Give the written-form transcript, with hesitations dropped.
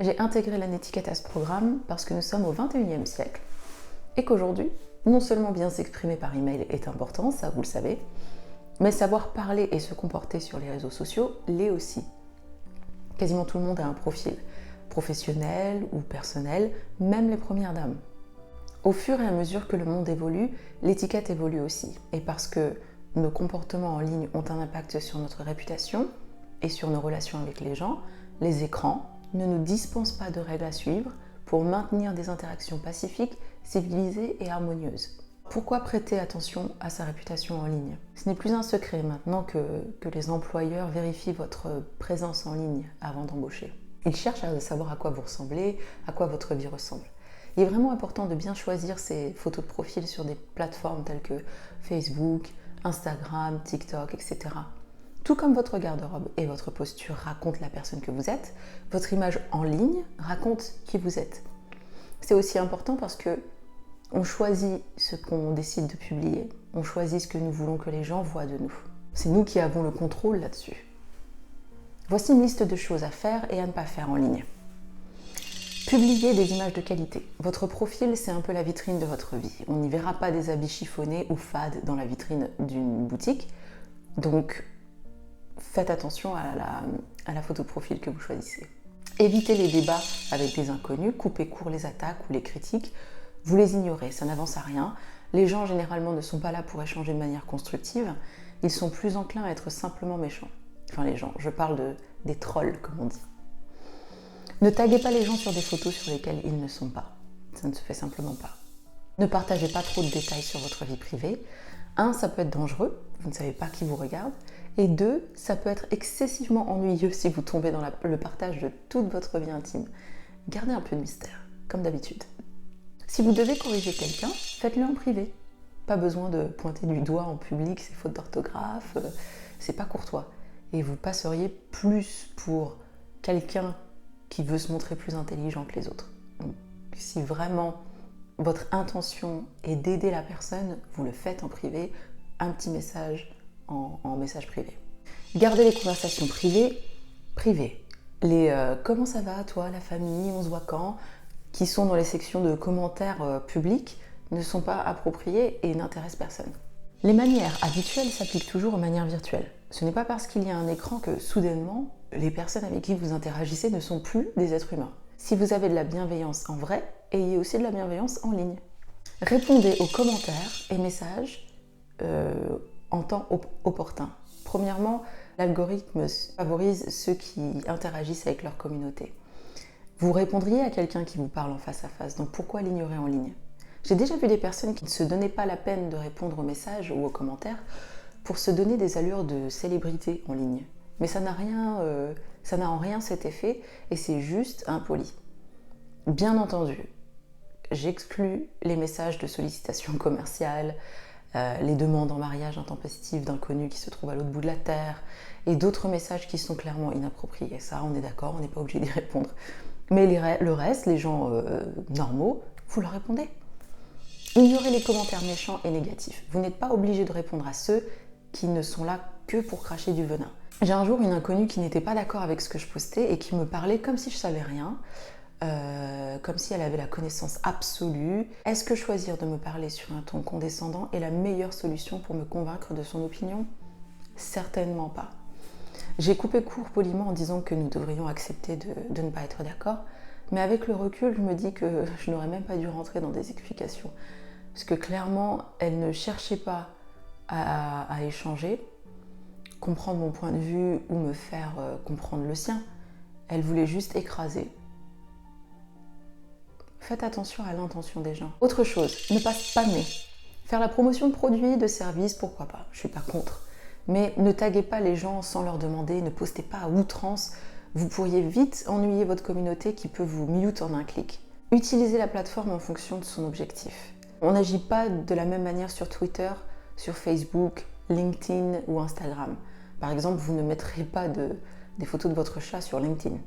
J'ai intégré la netiquette à ce programme parce que nous sommes au XXIe siècle et qu'aujourd'hui, non seulement bien s'exprimer par email est important, ça vous le savez, mais savoir parler et se comporter sur les réseaux sociaux l'est aussi. Quasiment tout le monde a un profil, professionnel ou personnel, même les premières dames. Au fur et à mesure que le monde évolue, l'étiquette évolue aussi. Et parce que nos comportements en ligne ont un impact sur notre réputation et sur nos relations avec les gens, les écrans ne nous dispensent pas de règles à suivre pour maintenir des interactions pacifiques, civilisées et harmonieuses. Pourquoi prêter attention à sa réputation en ligne? Ce n'est plus un secret maintenant que les employeurs vérifient votre présence en ligne avant d'embaucher. Ils cherchent à savoir à quoi vous ressemblez, à quoi votre vie ressemble. Il est vraiment important de bien choisir ses photos de profil sur des plateformes telles que Facebook, Instagram, TikTok, etc. Tout comme votre garde-robe et votre posture racontent la personne que vous êtes, votre image en ligne raconte qui vous êtes. C'est aussi important parce que on choisit ce qu'on décide de publier, on choisit ce que nous voulons que les gens voient de nous. C'est nous qui avons le contrôle là-dessus. Voici une liste de choses à faire et à ne pas faire en ligne. Publiez des images de qualité. Votre profil, c'est un peu la vitrine de votre vie. On n'y verra pas des habits chiffonnés ou fades dans la vitrine d'une boutique. Donc, faites attention à la photo de profil que vous choisissez. Évitez les débats avec des inconnus, coupez court les attaques ou les critiques. Vous les ignorez, ça n'avance à rien. Les gens, généralement, ne sont pas là pour échanger de manière constructive. Ils sont plus enclins à être simplement méchants. Enfin, les gens, je parle des trolls, comme on dit. Ne taguez pas les gens sur des photos sur lesquelles ils ne sont pas. Ça ne se fait simplement pas. Ne partagez pas trop de détails sur votre vie privée. 1, ça peut être dangereux, vous ne savez pas qui vous regarde. Et 2, ça peut être excessivement ennuyeux si vous tombez dans le partage de toute votre vie intime. Gardez un peu de mystère, comme d'habitude. Si vous devez corriger quelqu'un, faites-le en privé. Pas besoin de pointer du doigt en public ses fautes d'orthographe, c'est pas courtois. Et vous passeriez plus pour quelqu'un qui veut se montrer plus intelligent que les autres. Donc, si vraiment votre intention est d'aider la personne, vous le faites en privé, un petit message en message privé. Gardez les conversations privées. Les comment ça va toi, la famille, on se voit quand, qui sont dans les sections de commentaires publics, ne sont pas appropriées et n'intéressent personne. Les manières habituelles s'appliquent toujours aux manières virtuelles. Ce n'est pas parce qu'il y a un écran que soudainement, les personnes avec qui vous interagissez ne sont plus des êtres humains. Si vous avez de la bienveillance en vrai, ayez aussi de la bienveillance en ligne. Répondez aux commentaires et messages en temps opportun. Premièrement, l'algorithme favorise ceux qui interagissent avec leur communauté. Vous répondriez à quelqu'un qui vous parle en face à face, donc pourquoi l'ignorer en ligne? J'ai déjà vu des personnes qui ne se donnaient pas la peine de répondre aux messages ou aux commentaires pour se donner des allures de célébrité en ligne. Mais ça n'a en rien cet effet et c'est juste impoli. Bien entendu, j'exclus les messages de sollicitation commerciale, les demandes en mariage intempestives d'inconnus qui se trouvent à l'autre bout de la terre et d'autres messages qui sont clairement inappropriés. Ça, on est d'accord, on n'est pas obligé d'y répondre. Mais le reste, les gens normaux, vous leur répondez. Ignorez les commentaires méchants et négatifs. Vous n'êtes pas obligé de répondre à ceux qui ne sont là que pour cracher du venin. J'ai un jour une inconnue qui n'était pas d'accord avec ce que je postais et qui me parlait comme si je savais rien, comme si elle avait la connaissance absolue. Est-ce que choisir de me parler sur un ton condescendant est la meilleure solution pour me convaincre de son opinion? Certainement pas. J'ai coupé court poliment en disant que nous devrions accepter de ne pas être d'accord, mais avec le recul, je me dis que je n'aurais même pas dû rentrer dans des explications. Parce que clairement, elle ne cherchait pas à échanger, comprendre mon point de vue ou me faire comprendre le sien. Elle voulait juste écraser. Faites attention à l'intention des gens. Autre chose, ne pas spammer. Faire la promotion de produits, de services, pourquoi pas, je suis pas contre. Mais ne taguez pas les gens sans leur demander, ne postez pas à outrance. Vous pourriez vite ennuyer votre communauté qui peut vous mute en un clic. Utilisez la plateforme en fonction de son objectif. On n'agit pas de la même manière sur Twitter, sur Facebook, LinkedIn ou Instagram. Par exemple, vous ne mettrez pas des photos de votre chat sur LinkedIn.